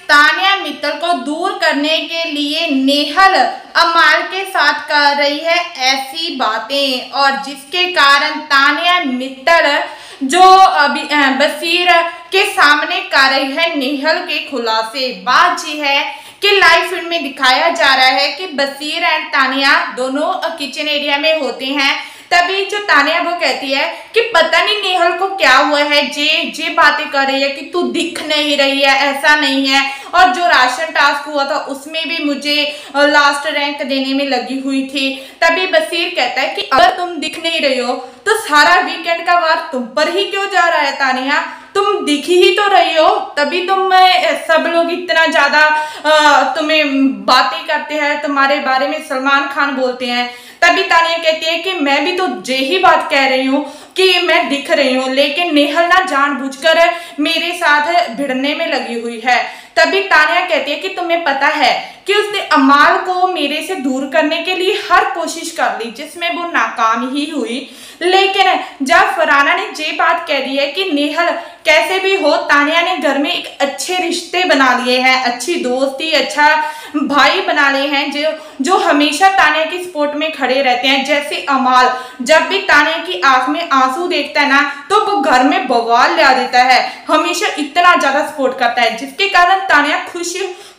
तान्या मित्तल को दूर करने के लिए नेहल अमाल के साथ कर रही है ऐसी बातें, और जिसके कारण तान्या मित्तल जो अभी बसीर के सामने कर रही है नेहल के खुलासे। बात जी है कि लाइव फीड में दिखाया जा रहा है कि बसीर एंड तान्या दोनों किचन एरिया में होते हैं। तभी जो तान्या वो कहती है कि पता नहीं नेहल को क्या हुआ है, जे बातें कर रही है कि तू दिख नहीं रही है, ऐसा नहीं है। और जो राशन टास्क हुआ था उसमें भी मुझे लास्ट रैंक देने में लगी हुई थी। तभी बसीर कहता है कि अगर तुम दिख नहीं रही हो तो सारा वीकेंड का वार तुम पर ही क्यों जा रहा है तान्या, तुम दिख ही तो रही हो, तभी तुम सब लोग इतना ज्यादा तुम्हें बातें करते हैं, तुम्हारे बारे में सलमान खान बोलते हैं। तभी तान्या कहती है कि मैं भी तो यही बात कह रही हूँ कि मैं दिख रही हूँ, लेकिन नेहल ना जानबूझकर मेरे साथ भिड़ने में लगी हुई है। तभी तान्या कहती है कि तुम्हें पता है कि उसने अमाल को मेरे से दूर करने के लिए हर कोशिश कर ली, जिसमें वो नाकाम ही हुई। लेकिन जब फरहाना ने ये बात कह दी है कि नेहल कैसे भी हो, तान्या ने घर में एक अच्छे रिश्ते बना लिए हैं, अच्छी दोस्ती, अच्छा भाई बना लिए हैं जो हमेशा तान्या की सपोर्ट में खड़े रहते हैं। जैसे अमाल जब भी तान्या की आंख में आंसू देखता है ना तो वो घर में बवाल ला देता है, हमेशा इतना ज्यादा सपोर्ट करता है, जिसके कारण तान्या खुश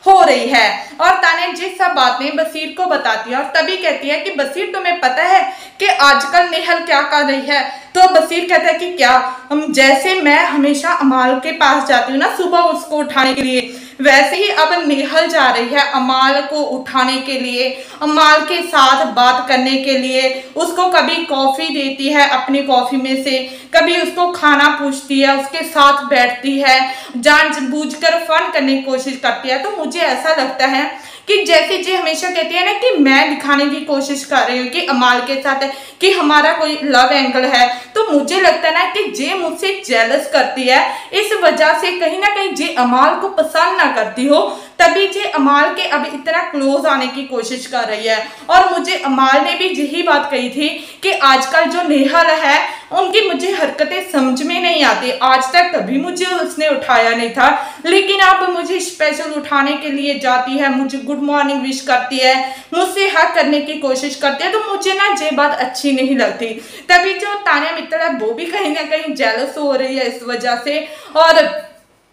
हो रही है। और तान्या ये सब बातें बसीर को बताती है और तभी कहती है कि बसीर तुम्हें पता है कि आजकल नेहल क्या कर रही है। तो बसीर कहता है कि क्या, जैसे मैं हमेशा अमाल के पास जाती हूँ ना सुबह उसको उठाने के लिए, वैसे ही अब नेहल जा रही है अमाल को उठाने के लिए, अमाल के साथ बात करने के लिए। उसको कभी कॉफी देती है अपनी कॉफी में से, कभी उसको खाना पूछती है, उसके साथ बैठती है, जानबूझकर फन करने की कोशिश करती है। तो मुझे ऐसा लगता है कि जैसे जी हमेशा कहती है ना कि मैं दिखाने की कोशिश कर रही हूँ कि अमाल के साथ है कि हमारा कोई लव एंगल है, तो मुझे लगता है ना कि जे मुझसे जेलस करती है, इस वजह से कहीं ना कहीं जे अमाल को पसंद ना करती हो, तभी जे अमाल के अब इतना क्लोज आने की कोशिश कर रही है। और मुझे अमाल ने भी यही बात कही थी कि आजकल जो नेहल है उनकी मुझे हरकतें समझ में नहीं आती, आज तक कभी मुझे उसने उठाया नहीं था, लेकिन अब मुझे स्पेशल उठाने के लिए जाती है, मुझे गुड मॉर्निंग विश करती है, मुझसे हक करने की कोशिश करती है। तो मुझे ना ये बात अच्छी नहीं लगती। तभी जो तान्या मित्तल है वो भी कहीं ना कहीं जेलस हो रही है इस वजह से। और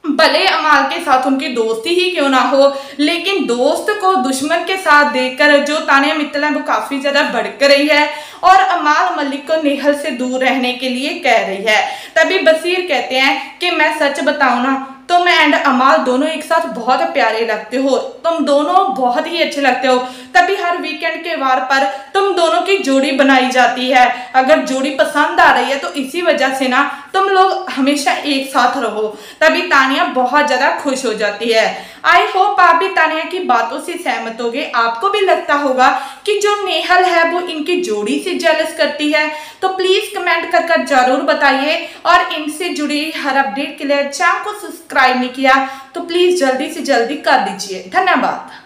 भले अमाल के साथ उनकी दोस्ती ही क्यों ना हो, लेकिन दोस्त को दुश्मन के साथ देखकर जो तान्या मित्तल है वो काफी ज्यादा भड़क रही है और अमाल मलिक को नेहल से दूर रहने के लिए कह रही है। तभी बसीर कहते हैं कि मैं सच बताऊं ना, तुम एंड अमाल दोनों एक साथ बहुत प्यारे लगते हो, तुम दोनों बहुत ही अच्छे लगते हो। तभी हर वीकेंड के वार पर तुम दोनों की जोड़ी बनाई जाती है, अगर जोड़ी पसंद आ रही है तो इसी वजह से ना तुम लोग हमेशा एक साथ रहो। तभी तान्या बहुत ज्यादा खुश हो जाती है। आई होप आप भी तान्या की बातों से सहमत होगे, आपको भी लगता होगा कि जो नेहल है वो इनकी जोड़ी से जेलस करती है। तो प्लीज कमेंट कर जरूर बताइए, और इनसे जुड़ी हर अपडेट के लिए चैनल को सब्सक्राइब नहीं किया तो प्लीज जल्दी से जल्दी कर दीजिए। धन्यवाद।